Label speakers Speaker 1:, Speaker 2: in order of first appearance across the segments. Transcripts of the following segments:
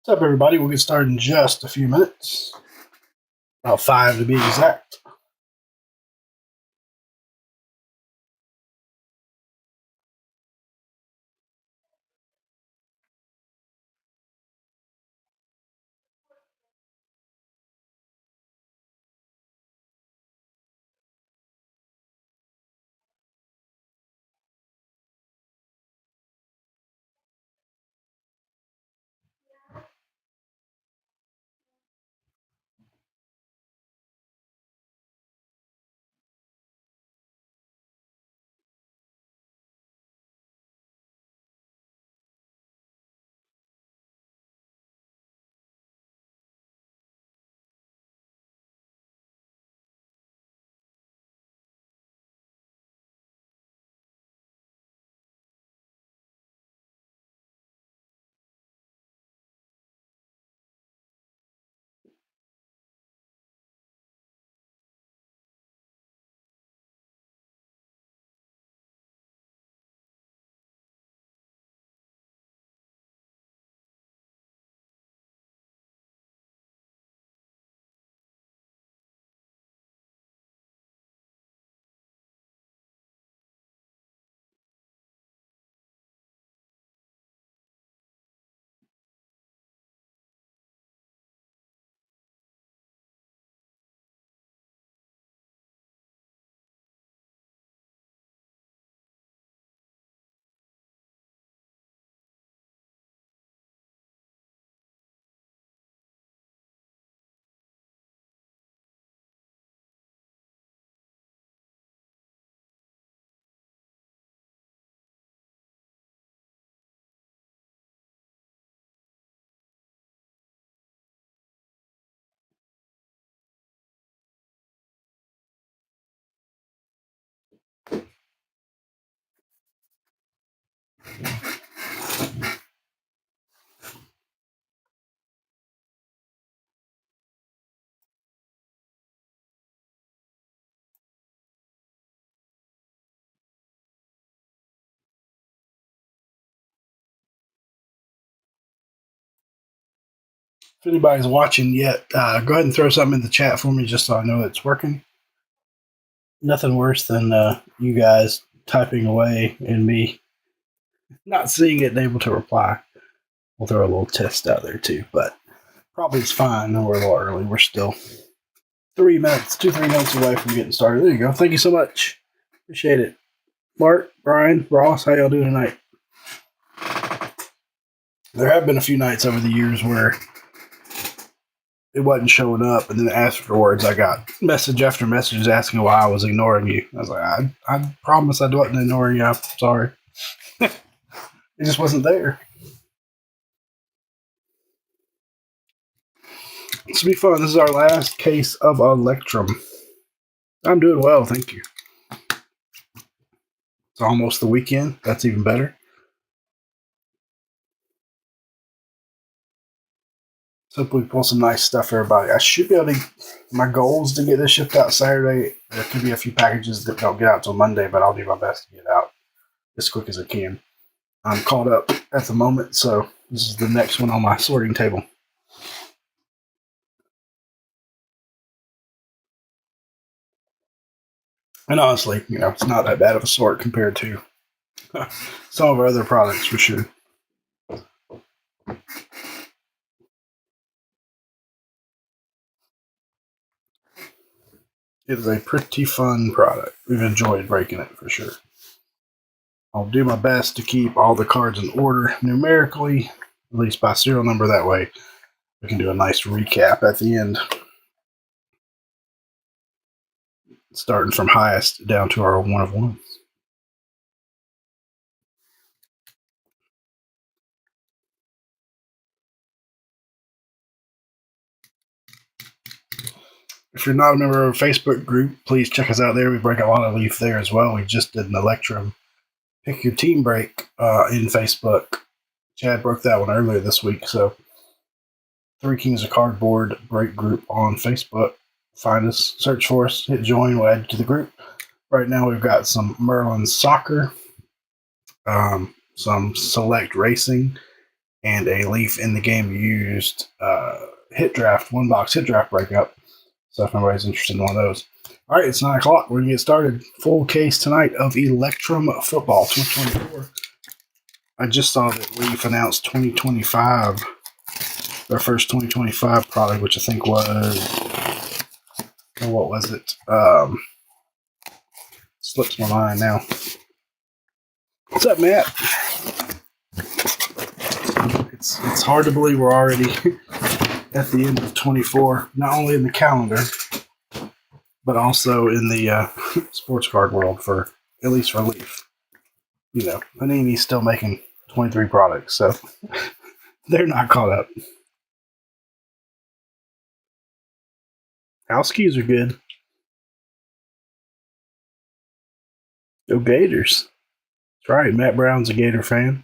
Speaker 1: What's up, everybody? We'll get started in just a few minutes. About 5 to be exact. If anybody's watching yet, go ahead and throw something in the chat for me just so I know it's working. Nothing worse than you guys typing away and me not seeing it and able to reply. We'll throw a little test out there too, but probably it's fine. We're a little early. We're still 3 minutes, 2-3 minutes away from getting started. There you go. Thank you so much. Appreciate it. Mark, Brian, Ross, how y'all doing tonight? There have been a few nights over the years where it wasn't showing up, and then afterwards I got message after message asking why I was ignoring you. I was like, I promise I wasn't ignoring you. I'm sorry. It just wasn't there. This will be fun. This is our last case of Electrum. I'm doing well, thank you. It's almost the weekend. That's even better. So hopefully we pull some nice stuff for everybody. I should be able to. My goal is to get this shipped out Saturday. There could be a few packages that don't get out till Monday, but I'll do my best to get out as quick as I can. I'm caught up at the moment, so this is the next one on my sorting table. And honestly, it's not that bad of a sort compared to some of our other products for sure. It is a pretty fun product. We've enjoyed breaking it for sure. I'll do my best to keep all the cards in order numerically, at least by serial number. That way we can do a nice recap at the end, starting from highest down to our one of ones. If you're not a member of our Facebook group, please check us out there. We break a lot of leaf there as well. We just did an Electrum Pick Your Team break in Facebook. Chad broke that one earlier this week. So, Three Kings of Cardboard break group on Facebook. Find us, search for us, hit join, we'll add you to the group. Right now we've got some Merlin Soccer, some Select Racing, and a Leaf in the game used hit draft, one box hit draft breakup. So if anybody's interested in one of those. All right, it's 9 o'clock. We're going to get started. Full case tonight of Electrum Football 2024. I just saw that Leaf announced 2025, their first 2025 product, which I think was, what was it? Slips my mind now. What's up, Matt? It's hard to believe we're already at the end of 24, not only in the calendar, but also in the sports card world, for at least for Leaf. You know, Panini's still making 23 products, so they're not caught up. House keys are good. Go Gators. That's right, Matt Brown's a Gator fan.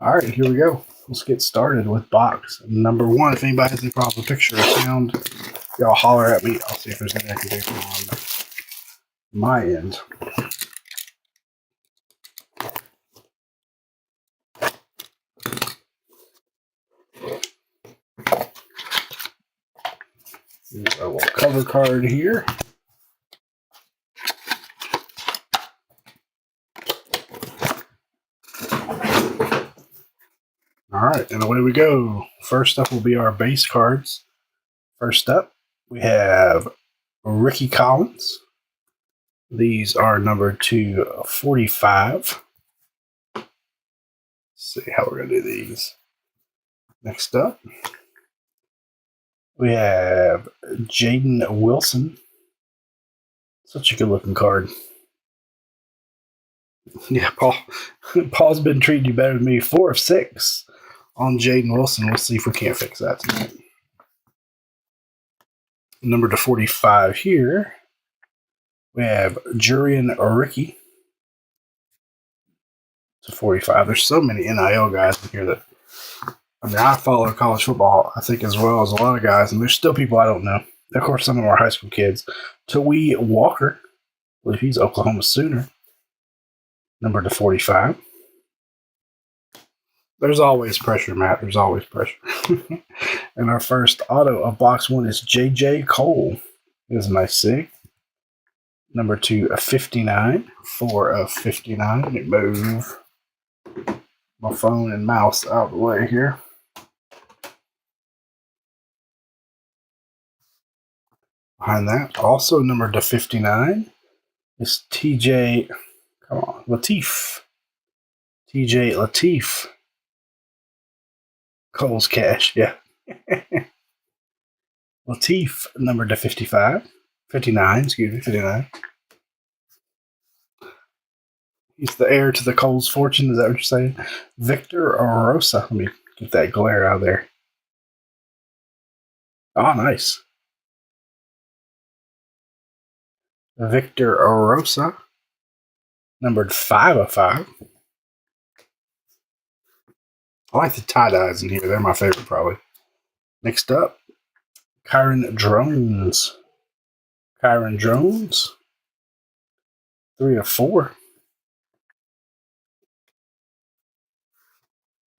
Speaker 1: All right, here we go. Let's get started with box number 1. If anybody has any problem with picture or sound, y'all holler at me. I'll see if there's anything I can do on my end. Here's our little cover card here. All right, and away we go. First up will be our base cards. First up, we have Ricky Collins. These are numbered to 45. Let's see how we're going to do these. Next up, we have Jaden Wilson. Such a good-looking card. Yeah, Paul's been treating you better than me. 4 of 6 on Jaden Wilson. We'll see if we can't fix that tonight. Number to 45 here, we have Jurian Ricky. To 45. There's so many NIL guys in here that, I mean, I follow college football, I think, as well as a lot of guys, and there's still people I don't know. Of course, some of our high school kids. Tawee Walker, I believe he's Oklahoma Sooner. Number to 45. There's always pressure, Matt. There's always pressure. And our first auto of box 1 is J.J. Cole. This is nice sig. Number 2, a 59. 4 of 59. Let me move my phone and mouse out of the way here. Behind that, also numbered to 59, is TJ, come on, Latif. TJ Latif. Cole's Cash, yeah. Latif, numbered to 59, 59. He's the heir to the Cole's fortune, is that what you're saying? Victor Rosa, let me get that glare out of there. Oh, nice. Victor Rosa, numbered 5 of 5. I like the tie-dyes in here. They're my favorite, probably. Next up, Kyron Drones. 3 of 4.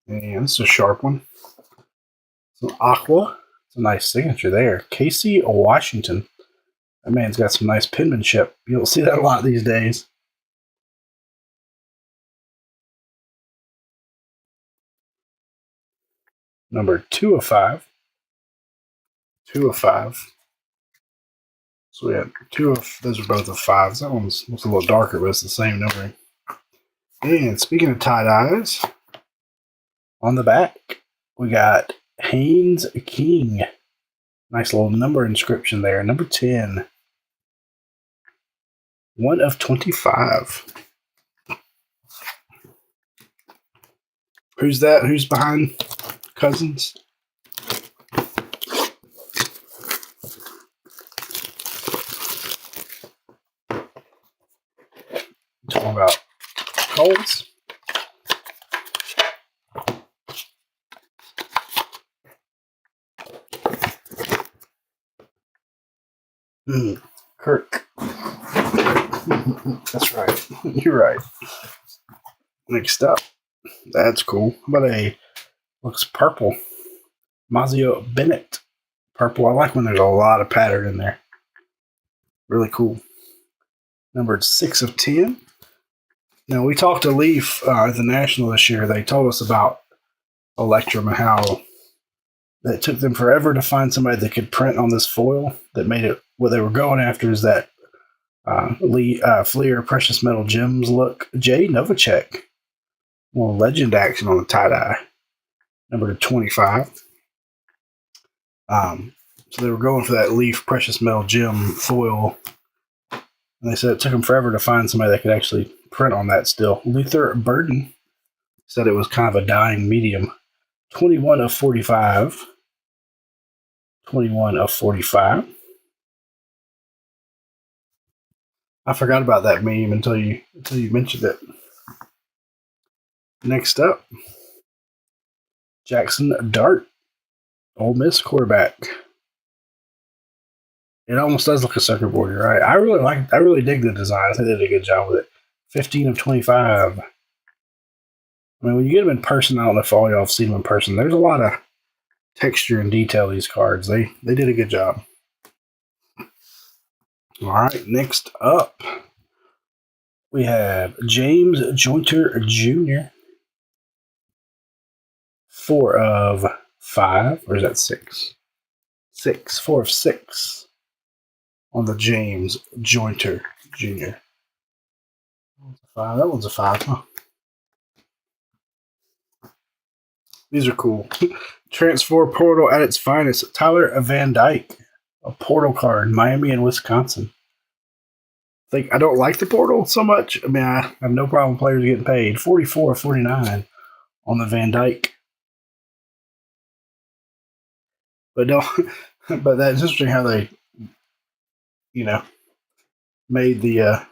Speaker 1: And this is a sharp one. Some aqua. It's a nice signature there. Casey Washington. That man's got some nice penmanship. You don't see that a lot these days. Number 2 of 5. 2 of 5. So we had 2 of, those are both of 5s. That one's looks a little darker, but it's the same numbering. And speaking of tie-dyes, on the back, we got Haynes King. Nice little number inscription there. Number 10. 1 of 25. Who's that? Who's behind Cousins? Talking about Colts. Kirk. That's right. You're right. Next up. That's cool. How about a Looks purple. Mazio Bennett. Purple. I like when there's a lot of pattern in there. Really cool. Numbered 6 of 10. Now, we talked to Leaf at the National this year. They told us about Electrum and how it took them forever to find somebody that could print on this foil that made it. What they were going after is that Fleer Precious Metal Gems look. Jay Novacek. Well, legend action on the tie-dye. Number 25. So they were going for that Leaf Precious Metal Gem foil. And they said it took them forever to find somebody that could actually print on that still. Luther Burden said it was kind of a dying medium. 21 of 45. 21 of 45. I forgot about that meme until you mentioned it. Next up, Jackson Dart, Ole Miss quarterback. It almost does look a circuit board, right? I really dig the design. I think they did a good job with it. 15 of 25. I mean, when you get them in person, I don't know if all y'all have seen them in person. There's a lot of texture and detail these cards. They did a good job. All right, next up, we have James Jointer Jr. 4 of 5, or is that 6? 6. 4 of 6 on the James Jointer Jr. That one's a 5, huh? These are cool. Transfer portal at its finest. Tyler Van Dyke, a portal card, Miami and Wisconsin. I don't like the portal so much. I mean, I have no problem with players getting paid. 44 of 49 on the Van Dyke. But no, but that's interesting how they, made the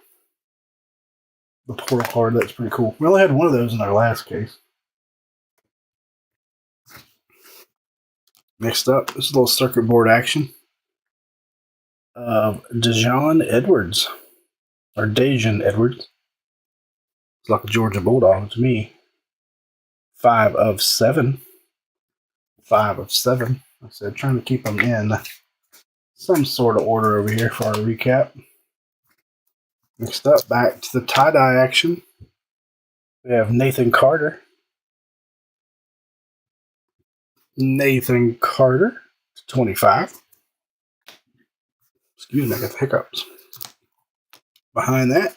Speaker 1: portal card. That's pretty cool. We only had one of those in our last case. Next up, this is a little circuit board action of Dejon Edwards, or Dejon Edwards. It's like a Georgia Bulldog to me. 5 of 7. 5 of 7. Like I said, trying to keep them in some sort of order over here for our recap. Next up, back to the tie-dye action. We have Nathan Carter. Nathan Carter, 25. Excuse me, I got the hiccups. Behind that,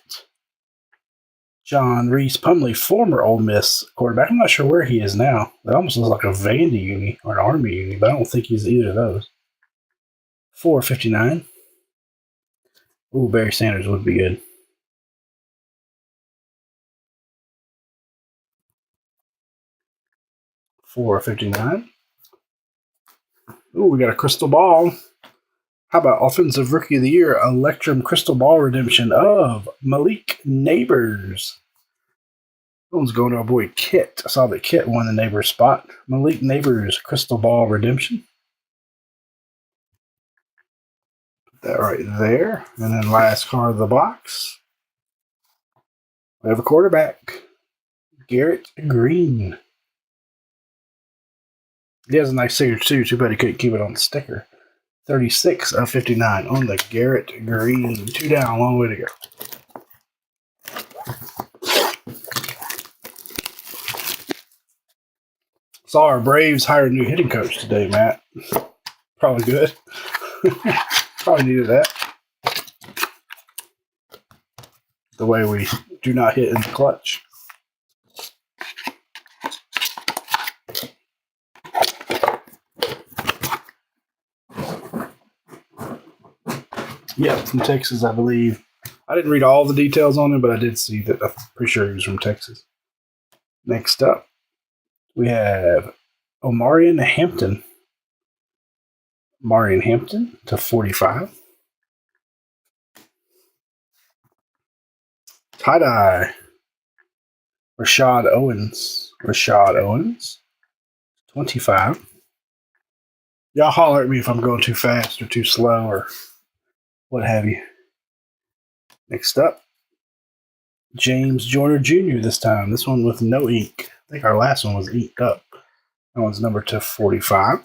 Speaker 1: John Reese Pumley, former Ole Miss quarterback. I'm not sure where he is now. That almost looks like a Vandy uni or an Army uni, but I don't think he's either of those. 459. Ooh, Barry Sanders would be good. $4.59. Ooh, we got a crystal ball. How about Offensive Rookie of the Year, Electrum Crystal Ball Redemption of Malik Neighbors. That one's going to our boy Kit. I saw that Kit won the Neighbors spot. Malik Neighbors Crystal Ball Redemption. Put that right there. And then last card of the box, we have a quarterback, Garrett Green. He has a nice signature too. Too bad he couldn't keep it on the sticker. 36 of 59 on the Garrett Green. 2 down, long way to go. Saw our Braves hire a new hitting coach today, Matt. Probably good. Probably needed that. The way we do not hit in the clutch. Yep, from Texas, I believe. I didn't read all the details on him, but I did see that. I'm pretty sure he was from Texas. Next up, we have Omarion Hampton. Omarion Hampton to 45. Tie-dye. Rashad Owens. 25. Y'all holler at me if I'm going too fast or too slow or what have you. Next up, James Joyner Jr. this time. This one with no ink. I think our last one was inked up. That one's numbered to 45.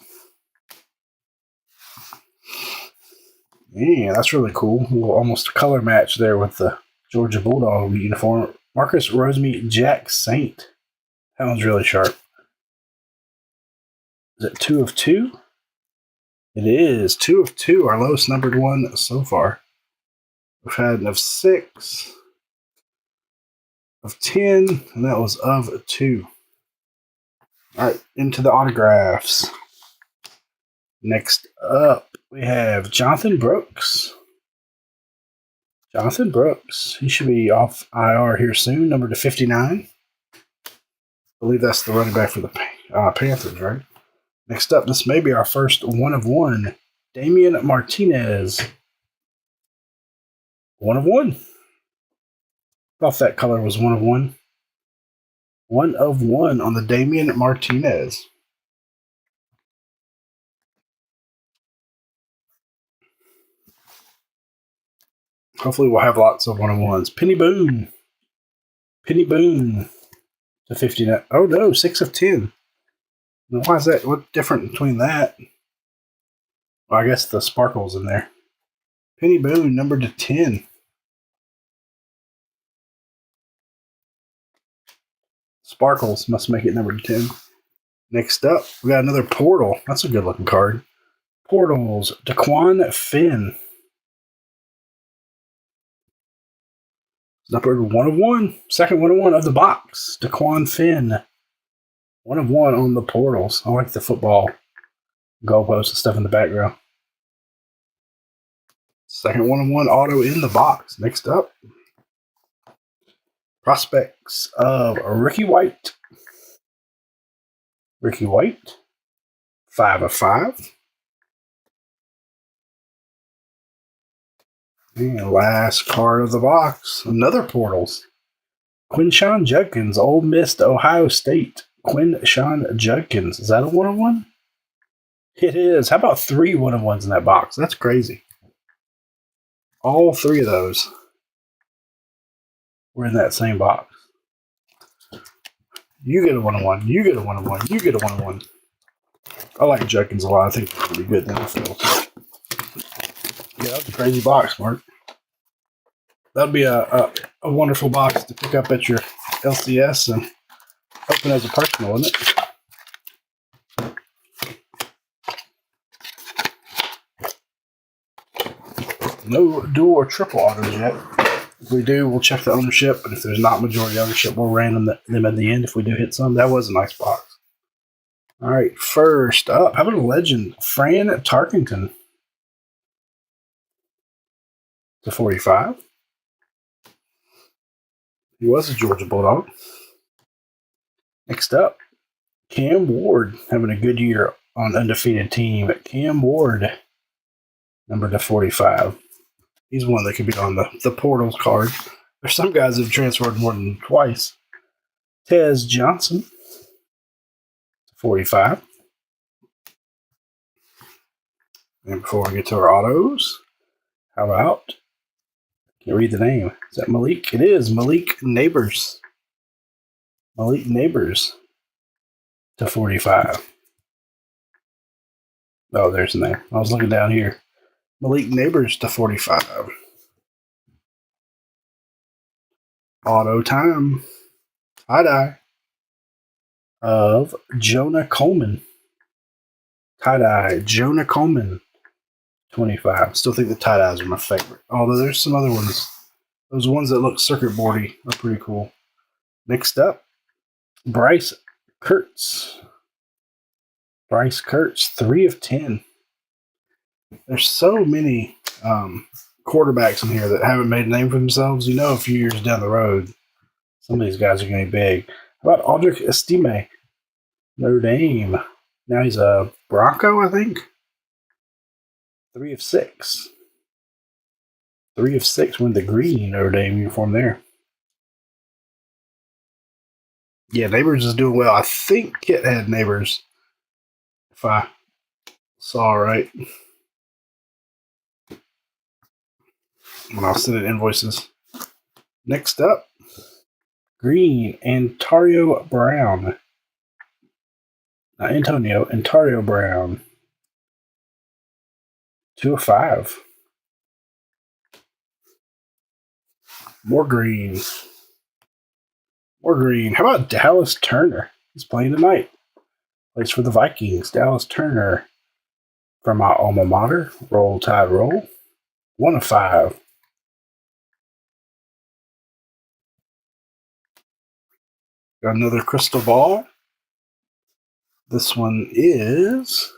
Speaker 1: Yeah, that's really cool. A little almost color match there with the Georgia Bulldog uniform. Marcus Rosemy Jack Saint. That one's really sharp. Is it 2 of 2? It is 2 of 2, our lowest numbered one so far. We've had an of 6, of 10, and that was of 2. All right, into the autographs. Next up, we have Jonathan Brooks. Jonathan Brooks. He should be off IR here soon, number to 59. I believe that's the running back for the Panthers, right? Next up, this may be our first 1 of 1. Damian Martinez. 1 of 1. Thought that color was 1 of 1. 1 of 1 on the Damian Martinez. Hopefully we'll have lots of 1 of 1s. Penny Boone. Penny Boone to 59. Oh no, 6 of 10. Now, why is that? What's different between that? Well, I guess the sparkle's in there. Penny Boone, numbered to 10. Sparkles must make it numbered to 10. Next up, we got another Portal. That's a good looking card. Portals, Daquan Finn. Numbered 1 of 1. Second 1 of 1 of the box. Daquan Finn. 1 of 1 on the Portals. I like the football goalposts and stuff in the background. Second 1 of 1 auto in the box. Next up, prospects of Ricky White. Ricky White. 5 of 5. And last card of the box, another Portals. Quinshawn Judkins, Ole Miss to Ohio State. Quinshawn Judkins. Is that a 1 of 1? It is. How about 3 1 of 1s in that box? That's crazy. All 3 of those were in that same box. You get a 1 of 1. You get a 1 of 1. You get a 1 of 1. I like Judkins a lot. I think he's pretty good in the NFL. Yeah, that's a crazy box, Mark. That'd be a wonderful box to pick up at your LCS and open as a personal, wouldn't it? No dual or triple autos yet. If we do, we'll check the ownership, but if there's not majority ownership, we'll random them at the end if we do hit some. That was a nice box. All right, first up, how about a legend? Fran Tarkenton to 45. He was a Georgia Bulldog. Next up, Cam Ward having a good year on undefeated team. Cam Ward, number to 45. He's one that could be on the Portals card. There's some guys who've transferred more than twice. Tez Johnson, 45. And before we get to our autos, how about, can't read the name. Is that Malik? It is Malik Neighbors. Malik Neighbors to 45. Oh, there's the name. I was looking down here. Malik Neighbors to 45. Auto time. Tie-dye of Jonah Coleman. Tie-dye, Jonah Coleman, 25. Still think the tie-dyes are my favorite. Although there's some other ones. Those ones that look circuit boardy are pretty cool. Next up, Bryce Kurtz. Bryce Kurtz, 3 of 10. There's so many quarterbacks in here that haven't made a name for themselves. You know, a few years down the road, some of these guys are going to be big. How about Aldrich Estime? Notre Dame. Now he's a Bronco, I think. 3 of 6. 3 of 6 with the green Notre Dame uniform there. Yeah, Neighbors is doing well. I think Kit had Neighbors, if I saw right, when I was sending invoices. Next up, green Antario Brown. Antonio Brown. 2 of 5. More green. How about Dallas Turner? He's playing tonight. Plays for the Vikings. Dallas Turner from my alma mater. Roll Tide Roll. 1 of 5. Got another crystal ball. This one is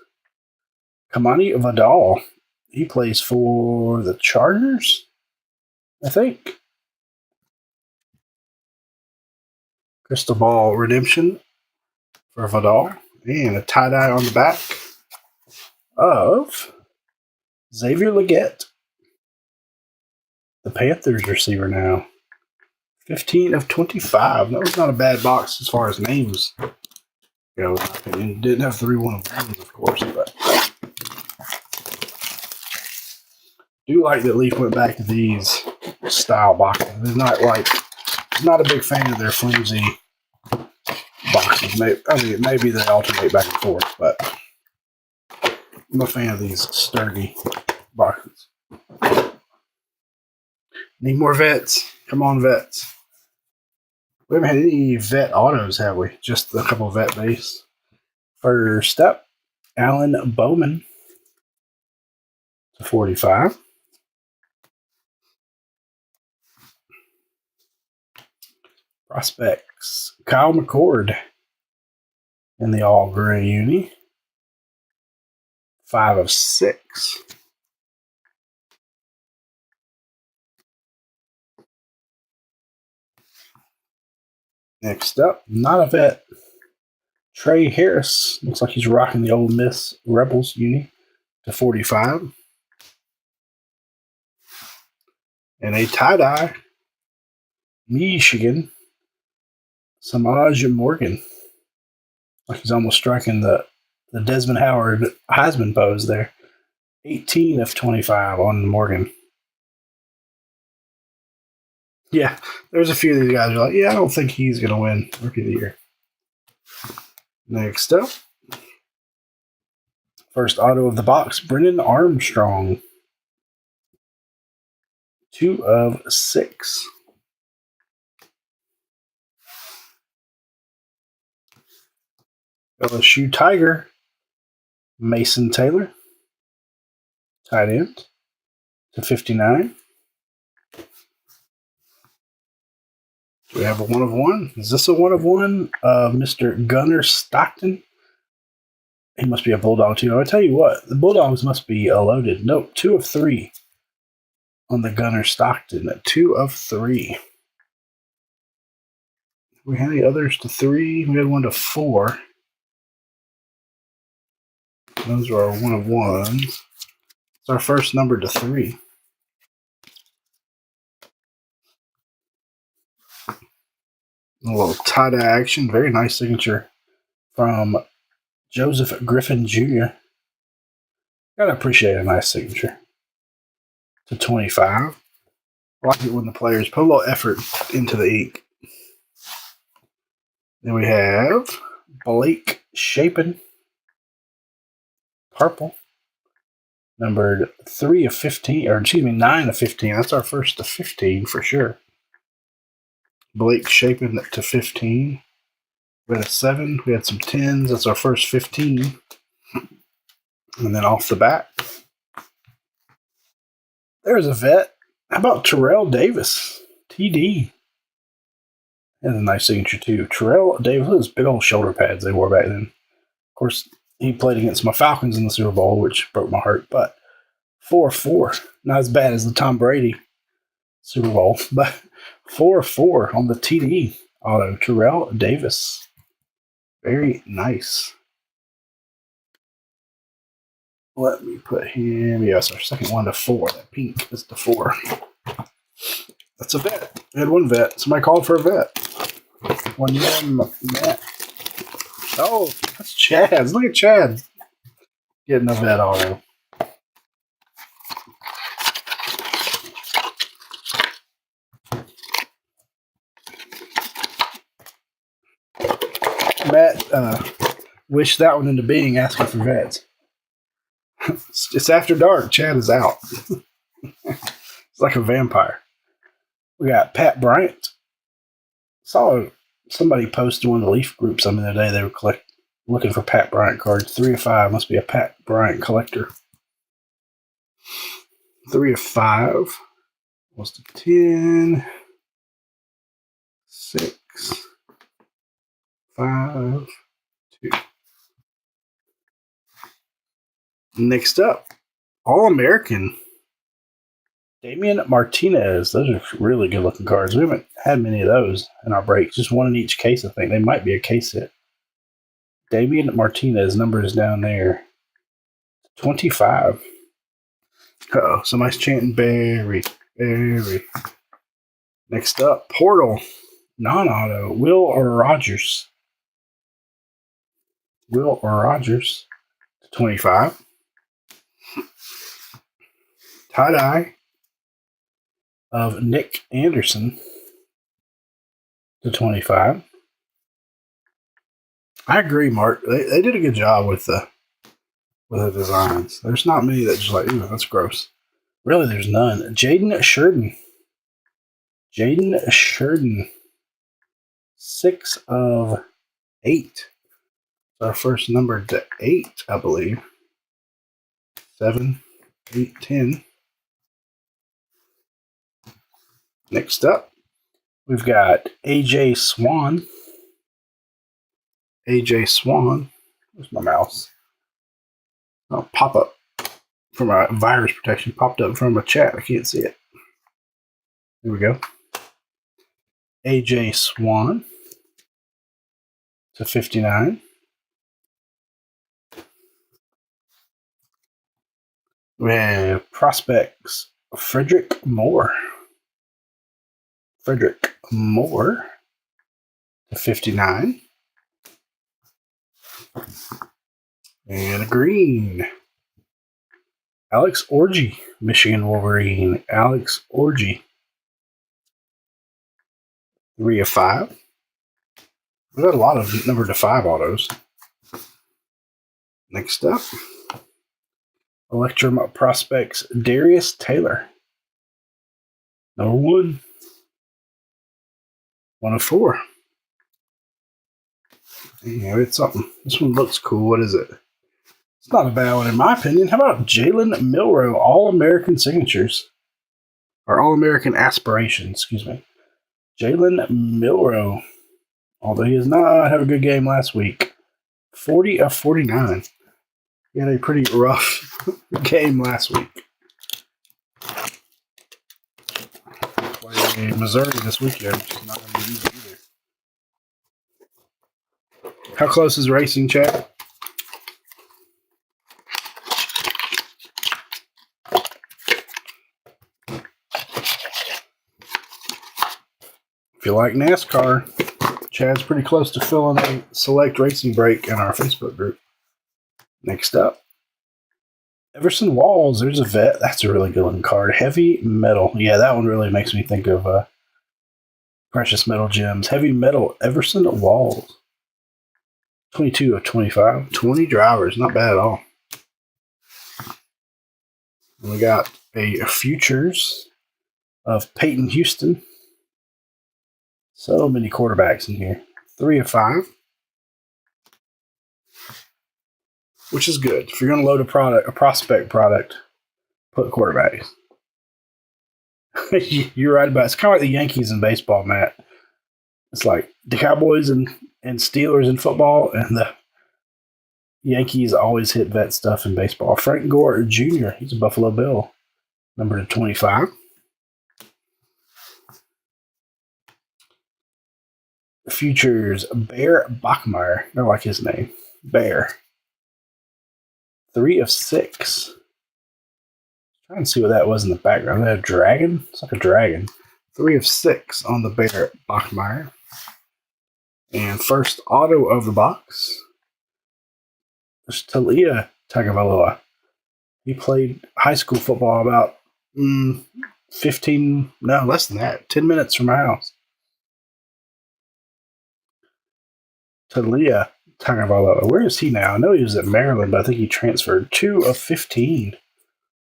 Speaker 1: Kamani Vidal. He plays for the Chargers, I think. Crystal ball redemption for Vidal. And a tie-dye on the back of Xavier Legette, the Panthers receiver now. 15 of 25. That was not a bad box as far as names go, in my opinion. Didn't have 3 1-of-1s, of course, but do like that Leaf went back to these style boxes. It's not a big fan of their flimsy boxes. Maybe they alternate back and forth, but I'm a fan of these sturdy boxes. Need more vets. Come on, vets. We haven't had any vet autos, have we? Just a couple of vet base. First up, Alan Bowman to 45. Prospects, Kyle McCord in the all gray uni. 5 of 6. Next up, not a vet. Trey Harris. Looks like he's rocking the Ole Miss Rebels uni to 45. And a tie-dye, Michigan, Samaj Morgan. Like he's almost striking the Desmond Howard Heisman pose there. 18 of 25 on Morgan. Yeah, there's a few of these guys who are like, yeah, I don't think he's going to win Rookie of the Year. Next up, first auto of the box, Brennan Armstrong. 2 of 6. LSU Tiger, Mason Taylor. Tight end to 59. Do we have a 1-of-1? Is this a 1-of-1? Mr. Gunnar Stockton. He must be a Bulldog too. I'll tell you what, the Bulldogs must be loaded. Nope, 2 of 3 on the Gunnar Stockton. 2 of 3. We had any others to 3? We had 1 to 4. Those are our 1-of-1s. It's our first number to 3. A little tie-dye action. Very nice signature from Joseph Griffin Jr. Gotta appreciate a nice signature. To 25. I like it when the players put a little effort into the ink. Then we have Blake Shapen. Purple. Numbered 3 of 15, or excuse me, 9 of 15. That's our first to 15 for sure. Blake Shapen to 15. We had a 7. We had some 10s. That's our first 15. And then off the bat, there's a vet. How about Terrell Davis? TD. That's a nice signature too. Terrell Davis, those big old shoulder pads they wore back then. Of course, he played against my Falcons in the Super Bowl, which broke my heart. But 4-4. Not as bad as the Tom Brady Super Bowl, but 4-4 on the TD auto. Terrell Davis. Very nice. Let me put him. Yes, our second 1 to 4. That pink is the 4. That's a vet. We had 1 vet. Somebody called for a vet. 1 year, Matt. Oh, that's Chad. Look at Chad getting a vet auto. Matt wish that one into being asking for vets. It's after dark. Chad is out. It's like a vampire. We got Pat Bryant. Saw somebody post one of the Leaf groups the other day. They were looking for Pat Bryant cards. 3 of 5. Must be a Pat Bryant collector. 3 of 5. Was to 10. 6. 5. 2. Next up, All-American. Damian Martinez. Those are really good looking cards. We haven't had many of those in our breaks. Just one in each case, I think. They might be a case hit. Damian Martinez, number is down there. 25. Uh-oh, somebody's chanting Barry. Barry. Next up, Portal. Non-auto. Will Rogers. Will Rogers. 25. Tie-dye of Nick Anderson to 25. I agree, Mark. They did a good job with the designs. There's not many that just like, ooh, that's gross. Really, there's none. Jaden Sheridan. Jaden Sheridan. 6 of 8. Our first number to 8, I believe. 7, 8, 10. Next up, we've got AJ Swan. AJ Swan. Where's my mouse? Oh, pop up from a virus protection. Popped up from a chat. I can't see it. There we go. AJ Swan to 59. We have prospects. Frederick Moore. Frederick Moore to 59. And a green. Alex Orgy, Michigan Wolverine. Alex Orgy. 3 of 5. We've got a lot of number to 5 autos. Next up, Electrum prospects. Darius Taylor. Number 1. 1 of 4. Yeah, it's something. This one looks cool. What is it? It's not a bad one in my opinion. How about Jalen Milroe, All-American Signatures? Or All-American Aspirations, excuse me. Jalen Milroe. Although he does not have a good game last week. 40 of 49. He had a pretty rough game last week. Played Missouri this weekend, which is not going to be easy either. How close is racing, Chad? If you like NASCAR, Chad's pretty close to filling a select racing break in our Facebook group. Next up, Everson Walls. There's a vet. That's a really good looking card. Heavy metal. Yeah, that one really makes me think of precious metal gems. Heavy metal. Everson Walls. 22 of 25. 20 drivers. Not bad at all. And we got a futures of Peyton Houston. So many quarterbacks in here. 3 of 5. Which is good. If you're going to load a prospect product, put quarterbacks. You're right about it. It's kind of like the Yankees in baseball, Matt. It's like the Cowboys and Steelers in football, and the Yankees always hit vet stuff in baseball. Frank Gore Jr., he's a Buffalo Bill, number to 25. Futures, Bear Bachmeyer. I like his name. Bear. 3 of 6. Trying to see what that was in the background. Is that a dragon? It's like a dragon. 3 of 6 on the Bear Bachmeyer. And first auto of the box. There's Talia Tagovailoa. He played high school football about 15, no, less than that, 10 minutes from my house. Talia Tagovailoa. Where is he now? I know he was at Maryland, but I think he transferred. 2/15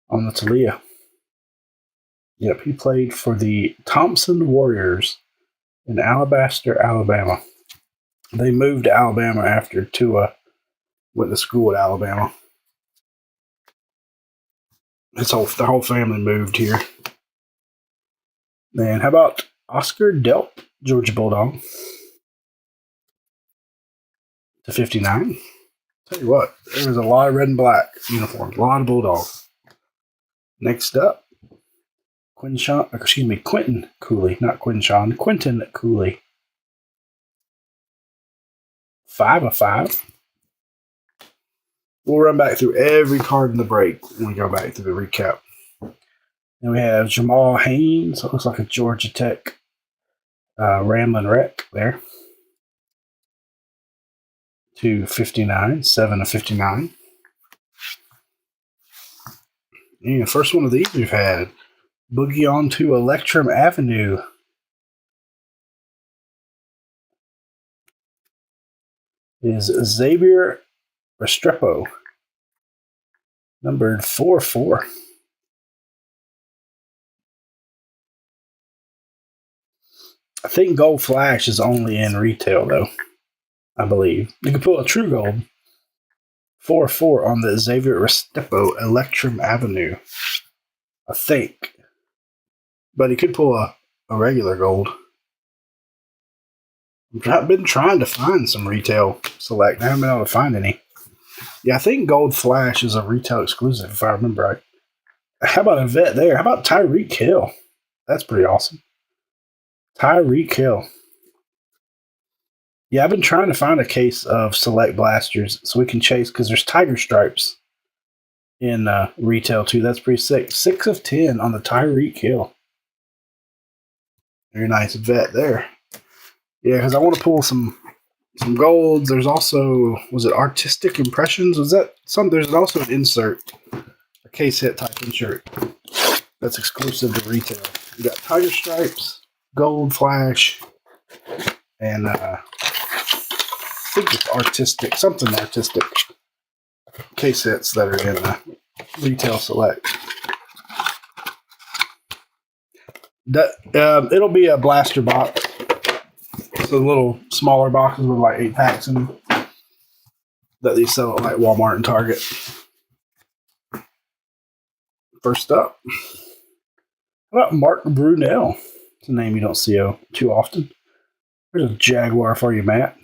Speaker 1: on the Talia. Yep, he played for the Thompson Warriors in Alabaster, Alabama. They moved to Alabama after Tua went to school at Alabama. The whole family moved here. And how about Oscar Delp, Georgia Bulldog, /59. Tell you what, there was a lot of red and black uniforms, a lot of Bulldogs. Next up, Quentin Cooley, not Quinshawn, Quentin Cooley. 5/5. We'll run back through every card in the break when we go back through the recap. Then we have Jamal Haynes. It looks like a Georgia Tech Ramblin' Wreck there. 2/59, 7/59. And the first one of these we've had, Boogie on to Electrum Avenue. Is Xavier Restrepo, numbered 4/4. I think Gold Flash is only in retail, though, I believe. You can pull a True Gold 4/4 on the Xavier Restrepo Electrum Avenue, I think. But he could pull a regular gold. I've been trying to find some retail select. I haven't been able to find any. Yeah, I think Gold Flash is a retail exclusive, if I remember right. How about a vet there? How about Tyreek Hill? That's pretty awesome. Tyreek Hill. Yeah, I've been trying to find a case of select blasters so we can chase, because there's Tiger Stripes in retail too. That's pretty sick. 6/10 on the Tyreek Hill. Very nice vet there. Yeah, because I want to pull some golds. There's also, was it Artistic Impressions? Was that some? There's also an insert, a case hit type insert that's exclusive to retail. You got Tiger Stripes, Gold Flash, and I think it's artistic, something artistic case hits that are in retail select. It'll be a blaster box. So little smaller boxes with like 8 packs in them that they sell at like Walmart and Target. First up, how about Mark Brunell? It's a name you don't see too often. There's a Jaguar for you, Matt.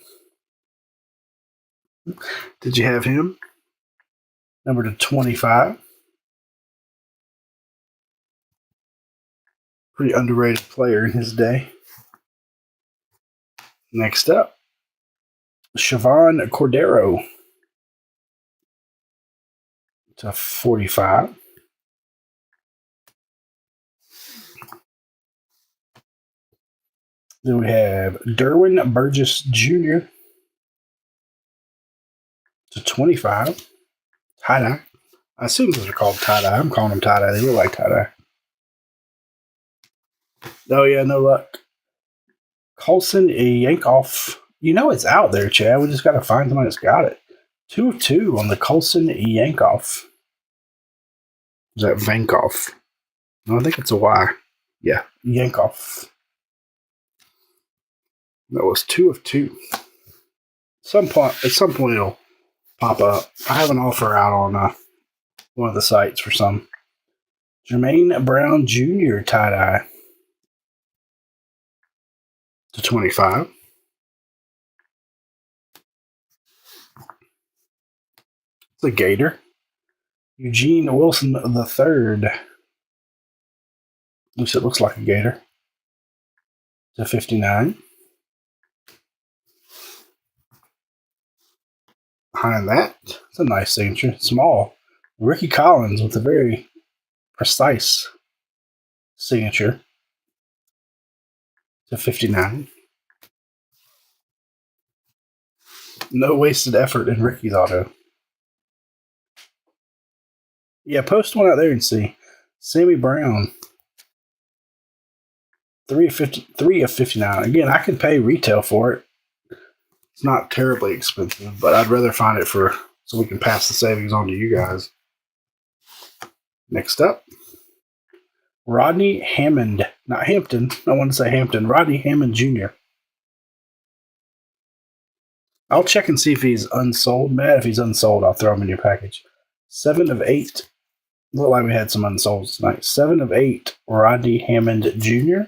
Speaker 1: Did you have him? Number to 25. Pretty underrated player in his day. Next up, Siobhan Cordero /45. Then we have Derwin Burgess Jr. /25. Tie-dye. I assume those are called tie-dye. I'm calling them tie-dye. They look like tie-dye. Oh, yeah, no luck. Colson Yankoff. You know it's out there, Chad. We just got to find somebody that's got it. 2/2 on the Colson Yankoff. Is that Vankoff? No, I think it's a Y. Yeah, Yankoff. That was 2/2. At some point it'll pop up. I have an offer out on one of the sites for some. Jermaine Brown Jr. tie-dye /25. It's a Gator. Eugene Wilson III. At least it looks like a Gator. /59. Behind that, it's a nice signature. Small. Ricky Collins with a very precise signature /59. No wasted effort in Ricky's auto. Yeah, post one out there and see. Sammy Brown. 3/59. Again, I can pay retail for it. It's not terribly expensive, but I'd rather find it so we can pass the savings on to you guys. Next up, Rodney Hammond. Not Hampton. I want to say Hampton. Rodney Hammond Jr. I'll check and see if he's unsold, Matt. If he's unsold, I'll throw him in your package. 7 of 8. Looked like we had some unsolds tonight. 7 of 8, Rodney Hammond Jr.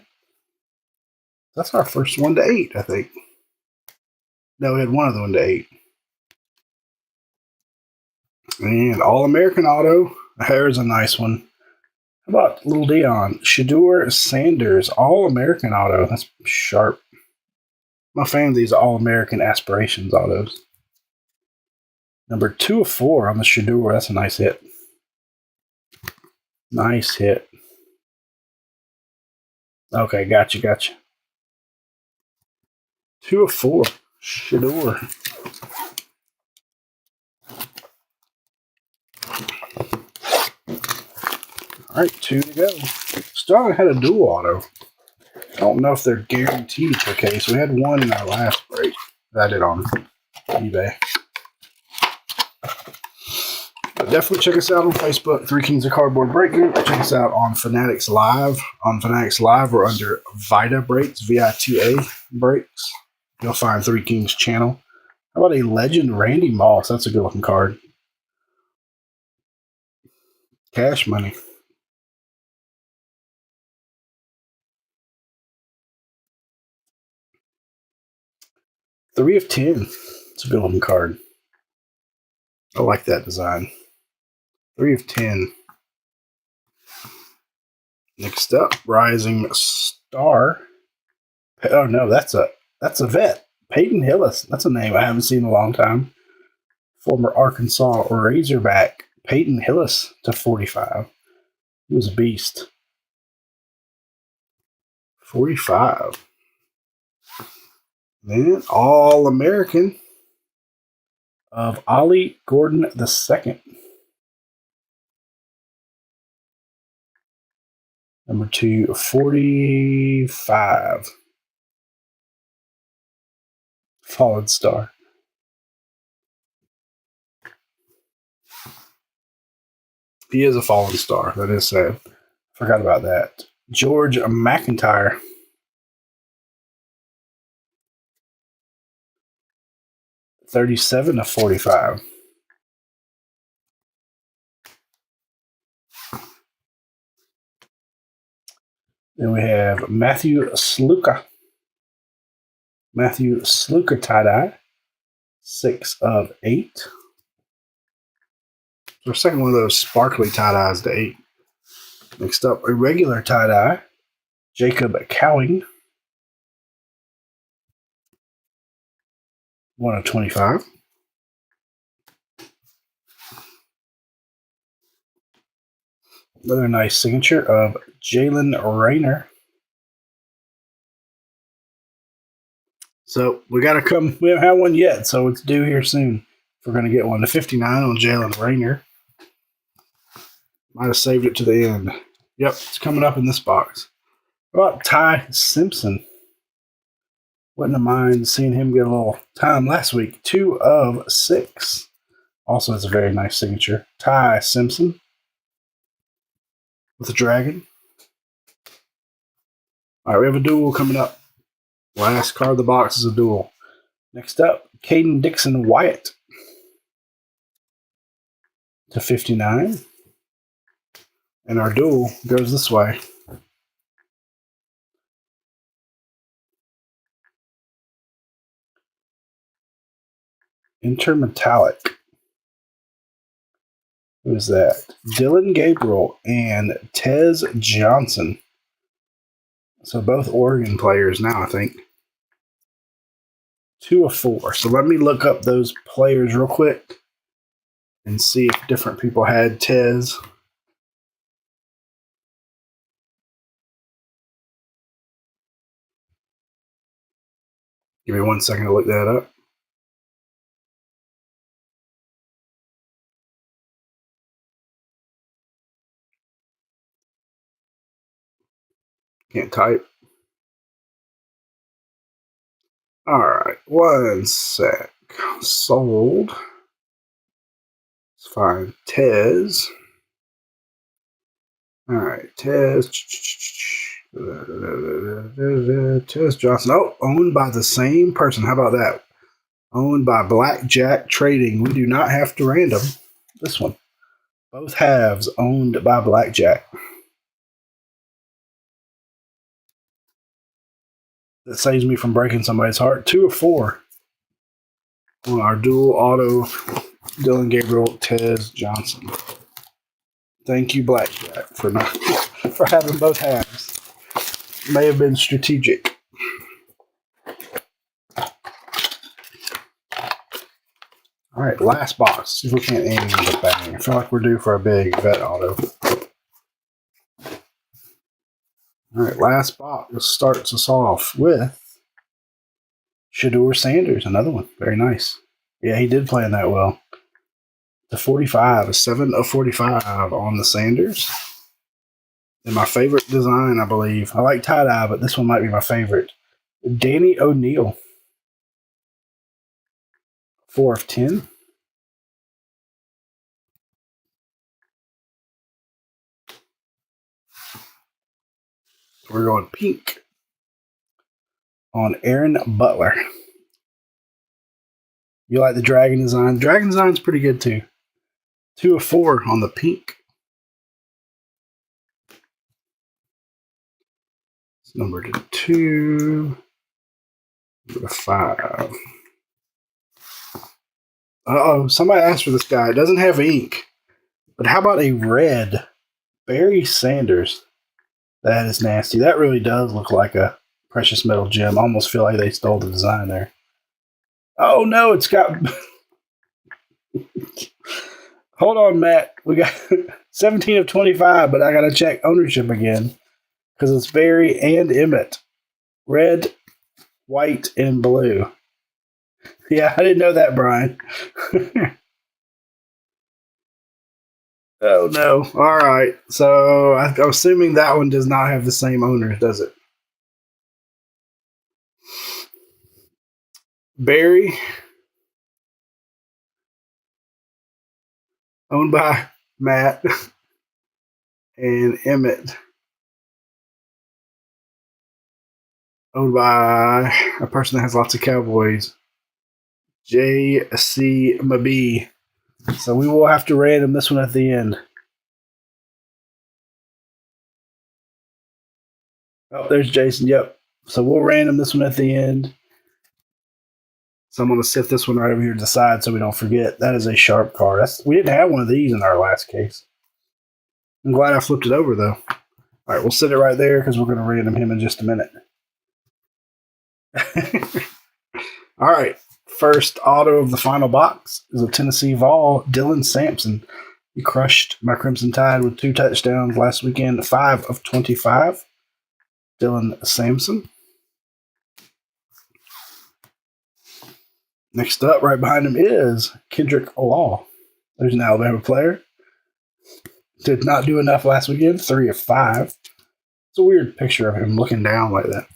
Speaker 1: That's our first 1 to 8, I think. No, we had one other 1 to 8. And All-American Auto. Here's a nice one. How about Little Dion? Shedeur Sanders, All-American Auto. That's sharp. I'm a fan of these All-American Aspirations autos. Number 2 of 4 on the Shedeur. That's a nice hit. Nice hit. Okay, gotcha. 2 of 4. Shedeur. All right, 2 to go. Starling had a dual auto. I don't know if they're guaranteed per case. We had one in our last break that I did on eBay. But definitely check us out on Facebook, Three Kings of Cardboard Break Group. Check us out on Fanatics Live. On Fanatics Live, we're under Vita Breaks, VITA Breaks. You'll find Three Kings channel. How about a Legend Randy Moss? That's a good looking card. Cash money. 3 of 10. It's a good looking card. I like that design. 3 of 10. Next up, Rising Star. Oh no, that's a vet. Peyton Hillis. That's a name I haven't seen in a long time. Former Arkansas Razorback. Peyton Hillis to 45. He was a beast. 45. Then All-American of Ollie Gordon II. Number 2, 45. Fallen Star. He is a fallen star. That is sad. Forgot about that. George McIntyre. 37 of 45. Then we have Matthew Sluka. Matthew Sluka tie-dye. 6 of 8. So our second one of those sparkly tie-dyes to 8. Next up, a regular tie-dye. Jacob Cowing. 1 of 25. Another nice signature of Jalen Rayner. So we got to come. We haven't had one yet, so it's due here soon. If we're going to get one. To 59 on Jalen Rayner. Might have saved it to the end. Yep, it's coming up in this box. How about Ty Simpson? Wouldn't have mind seeing him get a little time last week. 2 of 6. Also has a very nice signature. Ty Simpson with a dragon. All right, we have a duel coming up. Last card of the box is a duel. Next up, Caden Dixon Wyatt to 59. And our duel goes this way. Intermetallic. Who is that? Dylan Gabriel and Tez Johnson. So both Oregon players now, I think. 2 of 4. So let me look up those players real quick and see if different people had Tez. Give me 1 second to look that up. Can't type. All right, one sec. Sold. Let's find Tez. All right, Tez. Tez Johnson. Oh, owned by the same person. How about that? Owned by Blackjack Trading. We do not have to random this one. Both halves owned by Blackjack. That saves me from breaking somebody's heart. 2 of 4 on our dual auto Dylan Gabriel, Tez Johnson. Thank you, Blackjack, for not for having both halves. May have been strategic. All right, last box. See if we can't aim with a bang. I feel like we're due for a big vet auto. All right, last box starts us off with Shedeur Sanders, another one. Very nice. Yeah, he did play in that well. The 45, a 7 of 45 on the Sanders. And my favorite design, I believe. I like tie-dye, but this one might be my favorite. Danny O'Neal. 4 of 10. We're going pink on Aaron Butler. You like the dragon design? The dragon design's pretty good too. 2 of 4 on the pink. It's number 2. Number 5. Uh-oh, somebody asked for this guy. It doesn't have ink. But how about a red Barry Sanders? That is nasty. That really does look like a precious metal gem. I almost feel like they stole the design there. Oh no, it's got... Hold on, Matt. We got 17 of 25, but I got to check ownership again because it's Barry and Emmett. Red, white, and blue. Yeah, I didn't know that, Brian. Oh, no. All right. So I'm assuming that one does not have the same owners, does it? Barry, owned by Matt, and Emmett, owned by a person that has lots of Cowboys, J.C. Mabee. So we will have to random this one at the end. Oh, there's Jason. Yep. So we'll random this one at the end. So I'm going to set this one right over here to the side so we don't forget. That is a sharp card. We didn't have one of these in our last case. I'm glad I flipped it over, though. All right, we'll set it right there because we're going to random him in just a minute. All right. First auto of the final box is a Tennessee Vol, Dylan Sampson. He crushed my Crimson Tide with 2 touchdowns last weekend, 5 of 25. Dylan Sampson. Next up, right behind him, is Kendrick Law. There's an Alabama player. Did not do enough last weekend, 3 of 5. It's a weird picture of him looking down like that.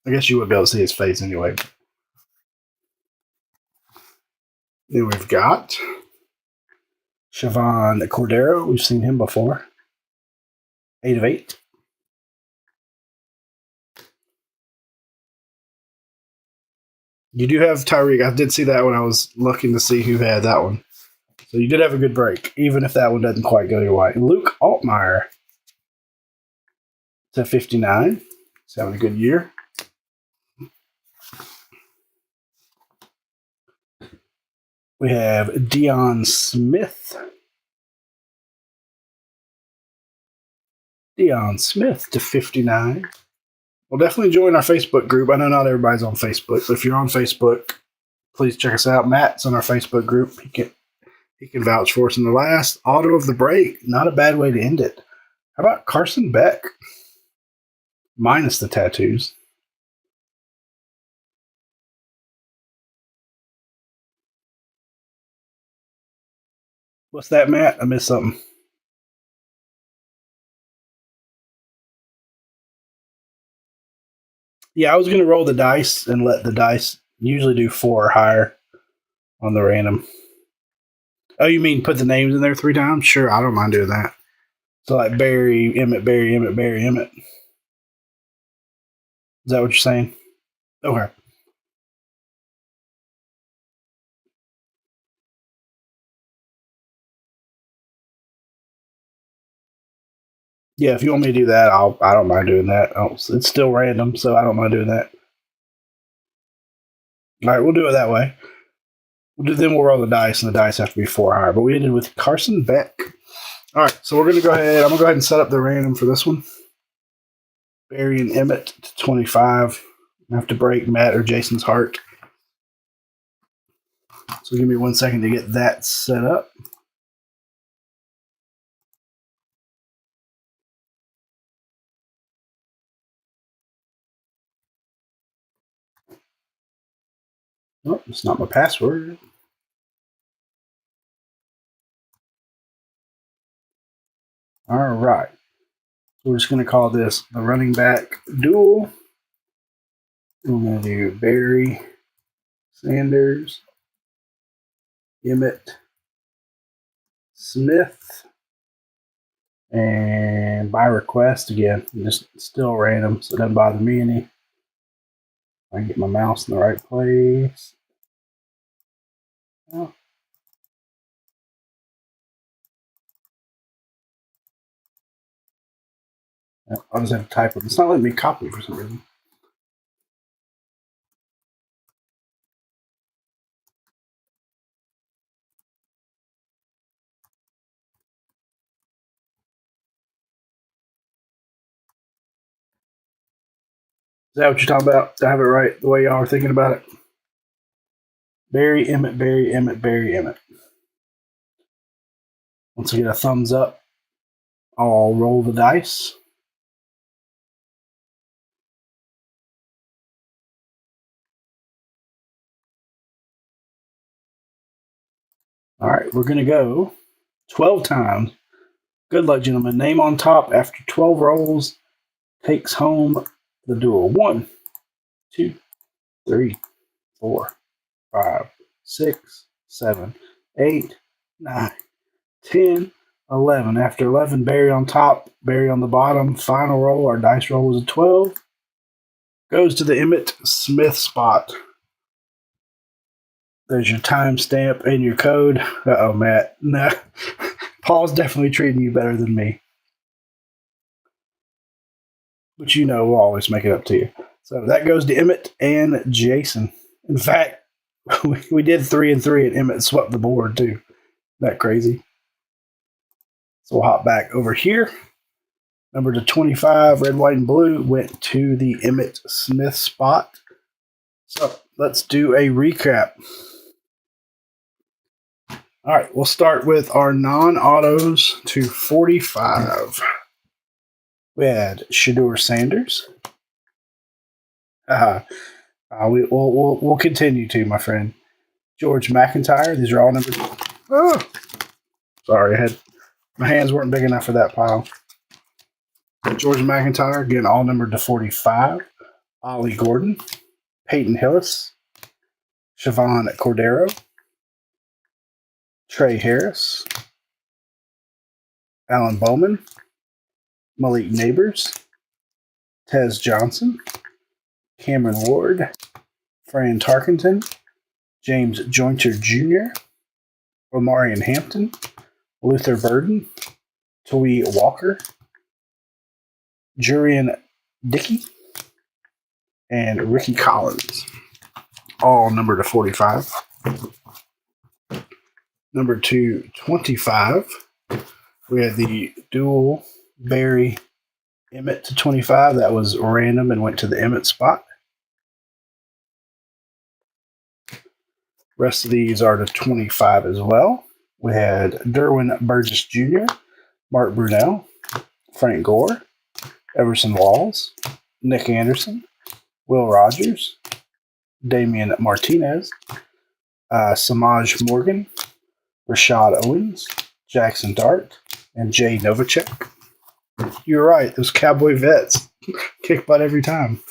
Speaker 1: I guess you wouldn't be able to see his face anyway. Then we've got Siobhan Cordero. We've seen him before. 8 of 8. You do have Tyreek. I did see that when I was looking to see who had that one. So you did have a good break, even if that one doesn't quite go your way. Luke Altmaier to 59. He's having a good year. We have Deion Smith. Deion Smith to 59. Well, definitely join our Facebook group. I know not everybody's on Facebook, but if you're on Facebook, please check us out. Matt's on our Facebook group. He can vouch for us. In the last auto of the break, not a bad way to end it. How about Carson Beck? Minus the tattoos. What's that, Matt? I missed something. Yeah, I was going to roll the dice and let the dice Usually do 4 or higher on the random. Oh, you mean put the names in there 3 times? Sure, I don't mind doing that. So like Barry, Emmett, Barry, Emmett, Barry, Emmett. Is that what you're saying? Okay. Yeah, if you want me to do that, I don't mind doing that. It's still random, so I don't mind doing that. All right, we'll do it that way. Then we'll roll the dice, and the dice have to be 4 higher. But we ended with Carson Beck. All right, so we're going to go ahead. I'm going to go ahead and set up the random for this one. Barry and Emmett to 25. I have to break Matt or Jason's heart. So give me 1 second to get that set up. Oh, it's not my password. All right. So we're just going to call this the running back duel. We're going to do Barry, Sanders, Emmett, Smith, and by request again. Just still random, so it doesn't bother me any. I can get my mouse in the right place. Oh. I'll just have to type it. It's not letting me copy for some reason. Is that what you're talking about? Do I have it right the way y'all are thinking about it? Barry, Emmett, Barry, Emmett, Barry, Emmett. Once I get a thumbs up, I'll roll the dice. All right, we're going to go 12 times. Good luck, gentlemen. Name on top after 12 rolls takes home the duel. 1, 2, 3, 4, 5, 6, 7, 8, 9, 10, 11. After 11, Barry on top, Barry on the bottom. Final roll, our dice roll was a 12. Goes to the Emmett Smith spot. There's your timestamp and your code. Uh-oh, Matt. No. Paul's definitely treating you better than me. But you know we'll always make it up to you. So that goes to Emmett and Jason. In fact, we did 3 and 3, and Emmett swept the board too. Isn't that crazy? So we'll hop back over here. Number to 25, red, white, and blue, went to the Emmett Smith spot. So let's do a recap. All right, we'll start with our non-autos to 45. We had Shedeur Sanders. We'll continue to, my friend. George McIntyre. These are all numbers. Oh, sorry, my hands weren't big enough for that pile. George McIntyre, again, all numbered to 45. Ollie Gordon, Peyton Hillis, Siobhan Cordero, Trey Harris, Alan Bowman, Malik Neighbors, Tez Johnson, Cameron Ward, Fran Tarkenton, James Jointer Jr., Omarion Hampton, Luther Burden, Toy Walker, Jurian Dickey, and Ricky Collins, all numbered to 45. Number 225, we had the dual Barry Emmett to 25. That was random and went to the Emmett spot. Rest of these are to 25 as well. We had Derwin Burgess Jr., Mark Brunell, Frank Gore, Everson Walls, Nick Anderson, Will Rogers, Damian Martinez, Samaj Morgan, Rashad Owens, Jackson Dart, and Jay Novacek. You're right, those Cowboy vets kick butt every time.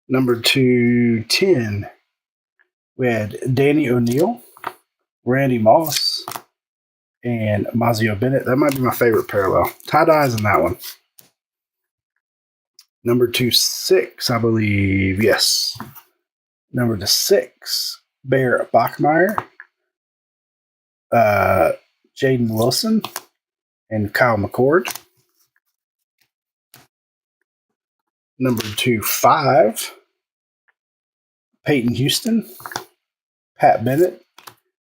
Speaker 1: Number 210, we had Danny O'Neill, Randy Moss, and Mazio Bennett. That might be my favorite parallel. Tie-dyes in that one. Number 26, I believe. Yes. Number 6, Bear Bachmeyer, Jaden Wilson, and Kyle McCord. Number 25, Peyton Houston, Pat Bennett,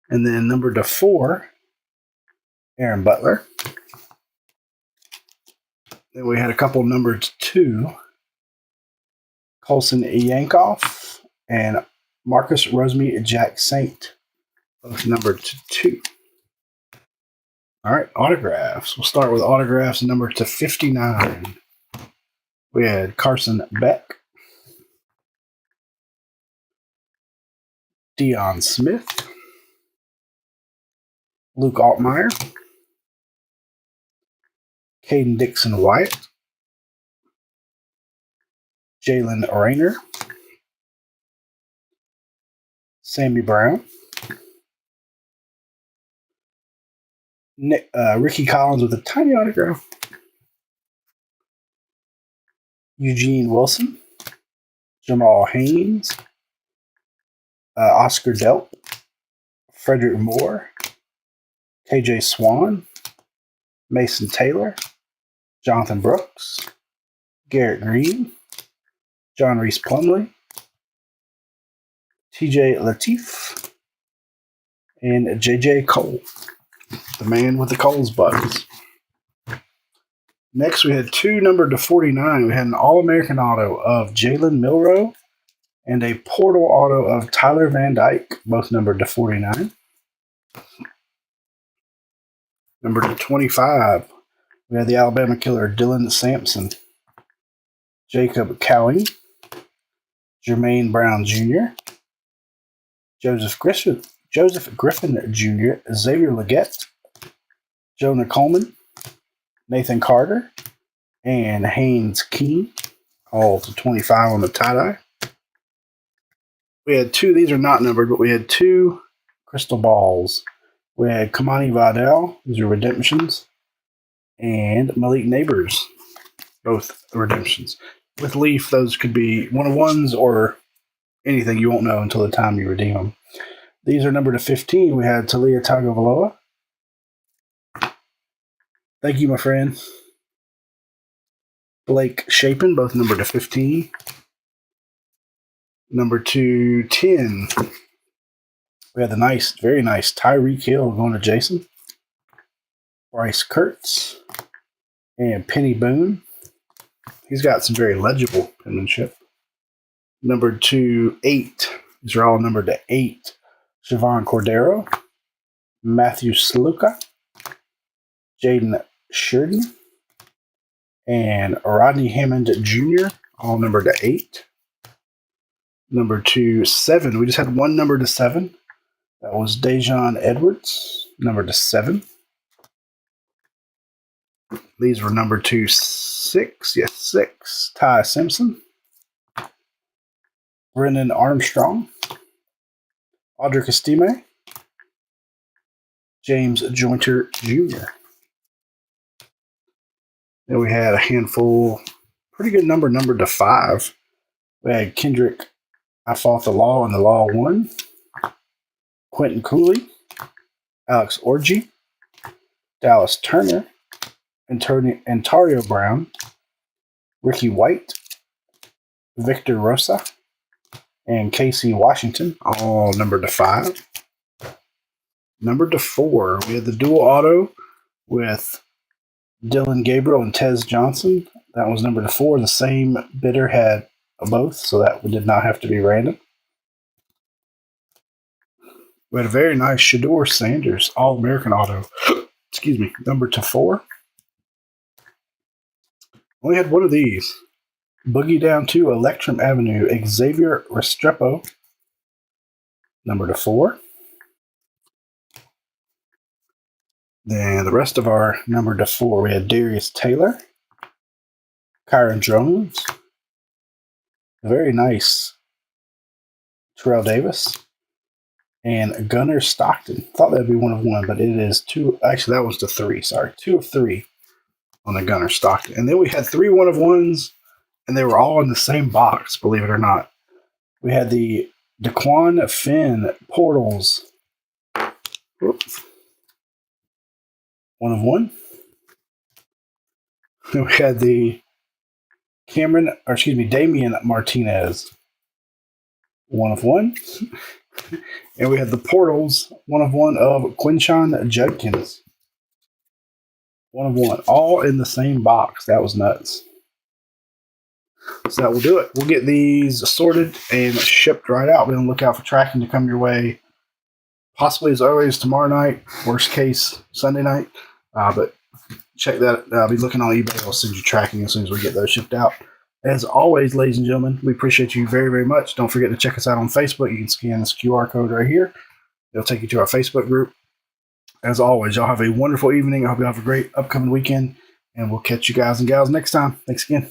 Speaker 1: and then number 4, Aaron Butler. Then we had a couple numbered 2, Colson Yankoff and Marcus Rosemy Jack Saint, both numbered 2. All right, autographs. We'll start with autographs number 59. We had Carson Beck, Deion Smith, Luke Altmaier, Caden Dixon Wyatt, Jalen Rayner, Sammy Brown, Ricky Collins with a tiny autograph, Eugene Wilson, Jamal Haynes, Oscar Delp, Frederick Moore, KJ Swan, Mason Taylor, Jonathan Brooks, Garrett Green, John Reese Plumley, TJ Latif, and JJ Cole, the man with the Coles buttons. Next, we had 2 numbered to 49. We had an All-American auto of Jalen Milroe and a portal auto of Tyler Van Dyke, both numbered to 49. Number to 25, we had the Alabama killer Dylan Sampson, Jacob Cowing, Jermaine Brown Jr., Joseph Griffin Jr., Xavier Leggett, Jonah Coleman, Nathan Carter, and Haynes Keene, all to 25 on the tie-dye. We had 2, these are not numbered, but we had 2 crystal balls. We had Kamani Vidal, these are redemptions, and Malik Neighbors, both redemptions. With Leaf, those could be 1-of-1s or anything you won't know until the time you redeem them. These are numbered to 15. We had Talia Tagovailoa. Thank you, my friend. Blake Shapen, both numbered to 15. Number 210. We had the nice, very nice Tyreek Hill going to Jason. Bryce Kurtz. And Penny Boone. He's got some very legible penmanship. Number 8. These are all numbered to 8. Siobhan Cordero. Matthew Sluka. Jaden Sheridan. And Rodney Hammond Jr., all numbered to 8. Number 7. We just had one number to 7. That was Dejon Edwards, number to 7. These were number 6. Yes, 6. Ty Simpson, Brendan Armstrong, Audric Estime, James Jointer Jr. Then we had a handful, pretty good numbered to 5. We had Kendrick, I Fought the Law and the Law Won, Quentin Cooley, Alex Orji, Dallas Turner, Antario Brown, Ricky White, Victor Rosa, and Casey Washington, all numbered to 5. Numbered to 4, we had the dual auto with Dylan Gabriel and Tez Johnson. That was numbered to 4. The same bidder had both, so that did not have to be random. We had a very nice Shedeur Sanders All-American auto. Excuse me, numbered to 4. Only had one of these. Boogie Down to Electrum Avenue, Xavier Restrepo, number to 4. Then the rest of our number to 4, we had Darius Taylor, Kyron Jones, Very nice Terrell Davis and Gunnar Stockton. Thought that'd be 1 of 1, but it is 2. Actually, that was the 3. Sorry, 2 of 3 on the Gunnar Stockton. And then we had 3 1-of-1s, and they were all in the same box, believe it or not. We had the Daquan Finn Portals. Whoops. 1-of-1. We had the Damian Martinez. 1-of-1. And we had the Portals, 1-of-1 of Quinshon Judkins. 1-of-1. All in the same box. That was nuts. So that will do it. We'll get these sorted and shipped right out. Be on the lookout for tracking to come your way, possibly as early as tomorrow night, worst case Sunday night. But check that. I'll be looking on eBay. I'll send you tracking as soon as we get those shipped out. As always, ladies and gentlemen, we appreciate you very, very much. Don't forget to check us out on Facebook. You can scan this QR code right here. It'll take you to our Facebook group. As always, y'all have a wonderful evening. I hope you have a great upcoming weekend, and we'll catch you guys and gals next time. Thanks again.